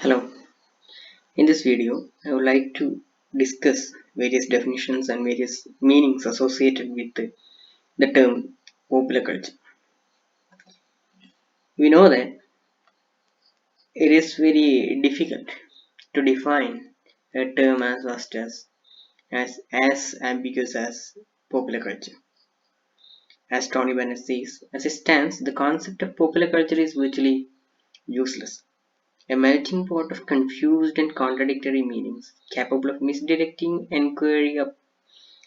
Hello, in this video, I would like to discuss various definitions and various meanings associated with the term popular culture. We know that it is very difficult to define a term as vast as ambiguous as popular culture. As Tony Bennett says, as it stands, the concept of popular culture is virtually useless. A melting pot of confused and contradictory meanings, capable of misdirecting inquiry up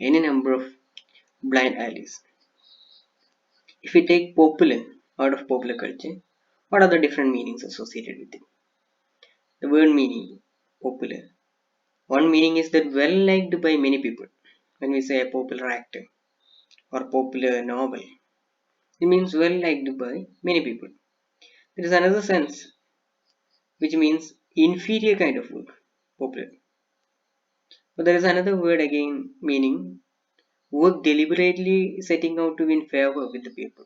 any number of blind alleys. If we take popular out of popular culture, what are the different meanings associated with it? The word meaning, popular. One meaning is that well liked by many people. When we say a popular actor or popular novel, it means well liked by many people. There is another sense which means inferior kind of work, popular. But there is another word again meaning work deliberately setting out to win favor with the people.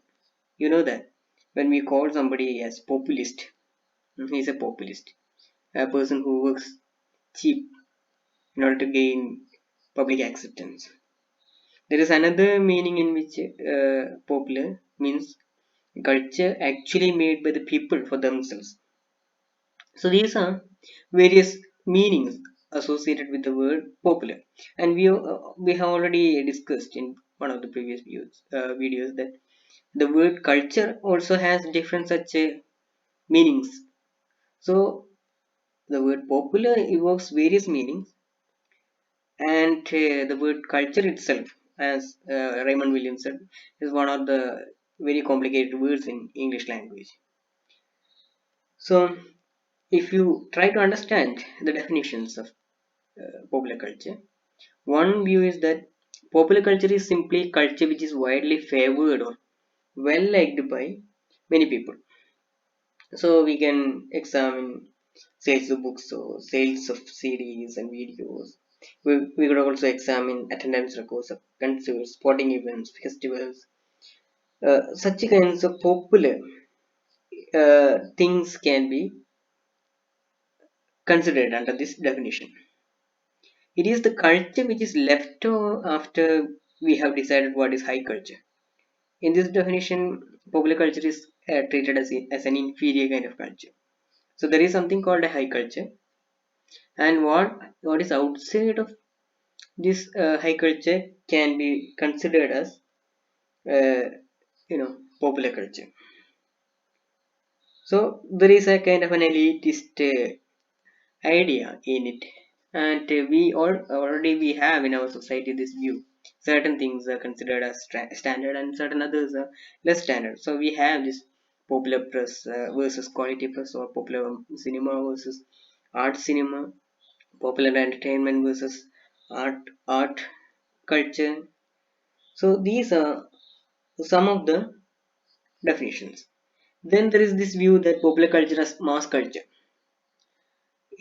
You know that when we call somebody as populist, he's a populist, a person who works cheap in order to gain public acceptance. There is another meaning in which popular means culture actually made by the people for themselves. So these are various meanings associated with the word popular, and we have already discussed in one of the previous videos that the word culture also has different such meanings. So the word popular evokes various meanings, and the word culture itself, as Raymond Williams said, is one of the very complicated words in English language. So if you try to understand the definitions of popular culture, one view is that popular culture is simply culture which is widely favored or well liked by many people. So we can examine sales of books or sales of CDs and videos. We could also examine attendance records of concerts, sporting events, festivals. Such kinds of popular things can be considered under this definition. It is the culture which is left over after we have decided what is high culture. In this definition, popular culture is treated as an inferior kind of culture. So there is something called a high culture, and what is outside of this high culture can be considered as uh, popular culture. So there is a kind of an elitist idea in it, and already we have in our society this view. Certain things are considered as standard, and certain others are less standard. So we have this popular press versus quality press, or popular cinema versus art cinema, popular entertainment versus art culture. So these are some of the definitions. Then there is this view that popular culture is mass culture.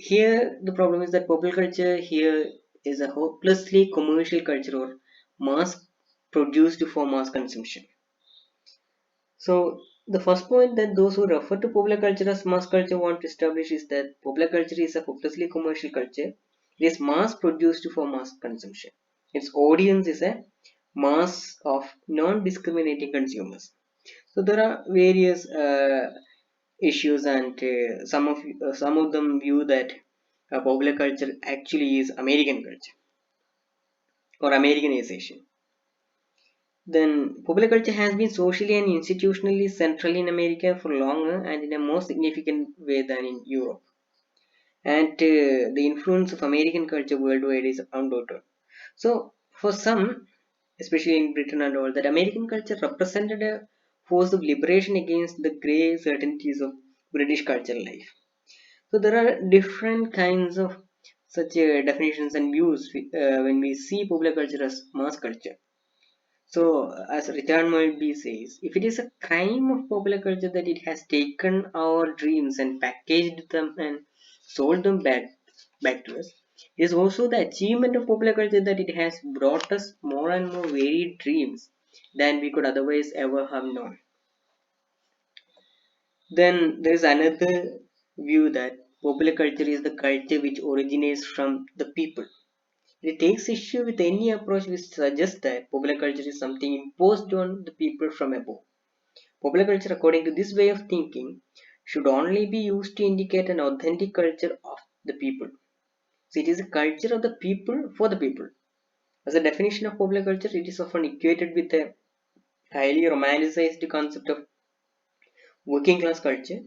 Here the problem is that popular culture here is a hopelessly commercial culture or mass produced for mass consumption. So the first point that those who refer to popular culture as mass culture want to establish is that popular culture is a hopelessly commercial culture. It is mass produced for mass consumption. Its audience is a mass of non-discriminating consumers. So there are various issues, and some of them view that popular culture actually is American culture or Americanization. Then popular culture has been socially and institutionally central in America for longer and in a more significant way than in Europe. And the influence of American culture worldwide is undoubted. So for some, especially in Britain and all, that American culture represented a force of liberation against the grey certainties of British cultural life. So there are different kinds of such definitions and views when we see popular culture as mass culture. So, as Richard Mulvey says, if it is a crime of popular culture that it has taken our dreams and packaged them and sold them back to us, it is also the achievement of popular culture that it has brought us more and more varied dreams than we could otherwise ever have known. Then there is another view that Popular culture is the culture which originates from the people. It takes issue with any approach which suggests that popular culture is something imposed on the people from above. Popular culture, according to this way of thinking, should only be used to indicate an authentic culture of the people. So it is a culture of the people for the people. As a definition of popular culture, it is often equated with a highly romanticized concept of working class culture,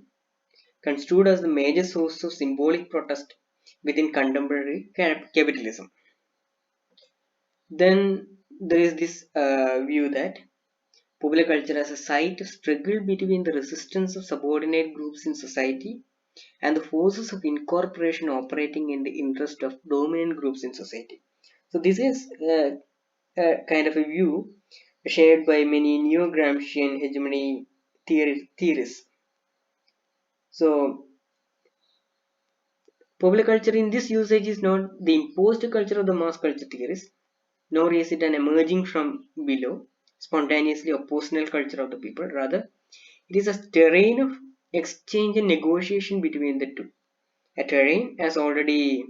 construed as the major source of symbolic protest within contemporary capitalism. Then there is this view that popular culture as a site of struggle between the resistance of subordinate groups in society and the forces of incorporation operating in the interest of dominant groups in society. So this is a kind of a view shared by many neo-Gramscian hegemony theorists. So popular culture in this usage is not the imposed culture of the mass culture theorists, nor is it an emerging from below, spontaneously oppositional culture of the people. Rather, it is a terrain of exchange and negotiation between the two. A terrain, as already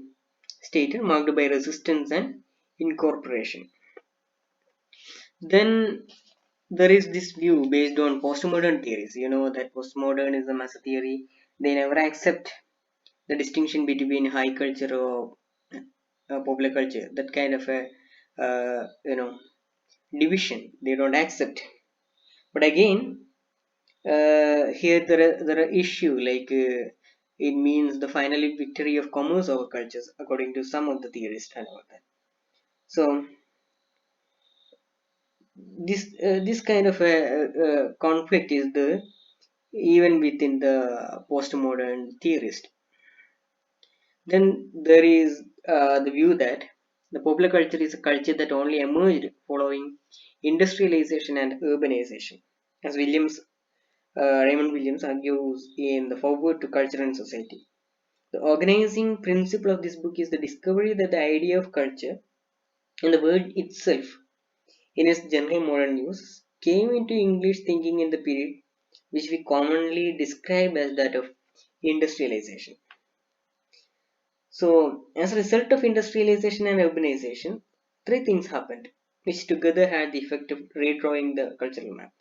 stated, marked by resistance and incorporation. Then there is this view based on postmodern theories. You know that postmodernism as a theory, they never accept the distinction between high culture or popular culture. That kind of a division they don't accept. But again, here there are issue like it means the final victory of commerce over cultures, according to some of the theorists and all that. So this kind of a conflict is there even within the postmodern theorist. Then there is the view that the popular culture is a culture that only emerged following industrialization and urbanization, as Raymond Williams argues in The Forward to Culture and Society. The organizing principle of this book is the discovery that the idea of culture and the word itself, in its general modern use, came into English thinking in the period which we commonly describe as that of industrialization. So, as a result of industrialization and urbanization, three things happened, which together had the effect of redrawing the cultural map.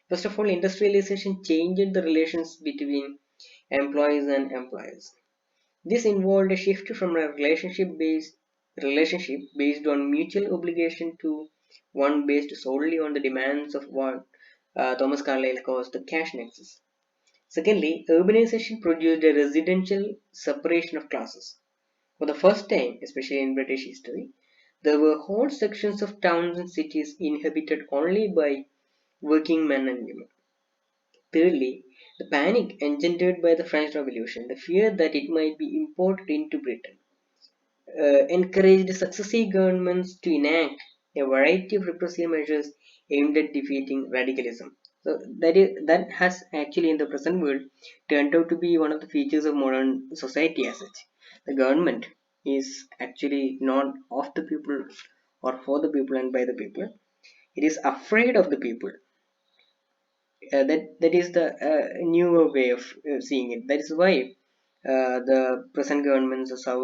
First of all, industrialization changed the relations between employees and employers. This involved a shift from a relationship based on mutual obligation to one based solely on the demands of what Thomas Carlyle calls the cash nexus. Secondly, urbanization produced a residential separation of classes. For the first time, especially in British history, there were whole sections of towns and cities inhabited only by working men and women. Thirdly, the panic engendered by the French Revolution, the fear that it might be imported into Britain, encouraged successive governments to enact a variety of repressive measures aimed at defeating radicalism. So that has actually in the present world turned out to be one of the features of modern society as such. The government is actually not of the people or for the people and by the people. It is afraid of the people. That is the newer way of seeing it. That is why the present governments are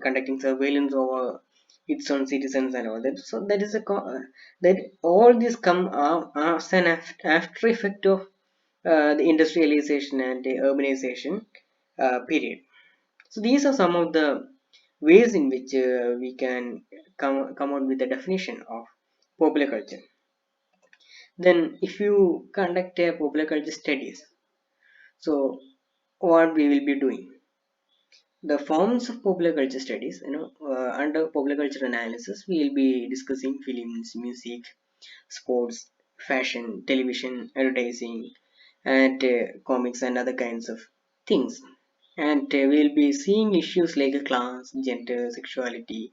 conducting surveillance over its own citizens and all that. So that is that all this come as an after effect of the industrialization and the urbanization period. So these are some of the ways in which we can come out with the definition of popular culture. Then, if you conduct a popular culture studies, so what we will be doing? The forms of popular culture studies, under popular culture analysis, we will be discussing films, music, sports, fashion, television, advertising, and comics and other kinds of things. And we'll be seeing issues like class, gender, sexuality,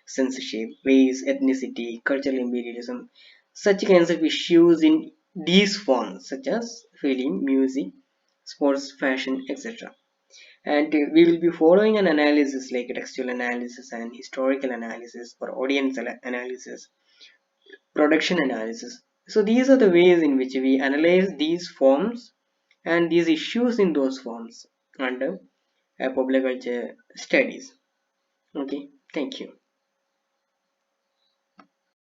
censorship, race, ethnicity, cultural imperialism, such kinds of issues in these forms, such as film, music, sports, fashion, etc. And we will be following an analysis like textual analysis and historical analysis or audience analysis, production analysis. So these are the ways in which we analyze these forms and these issues in those forms under popular culture studies. Okay, thank you.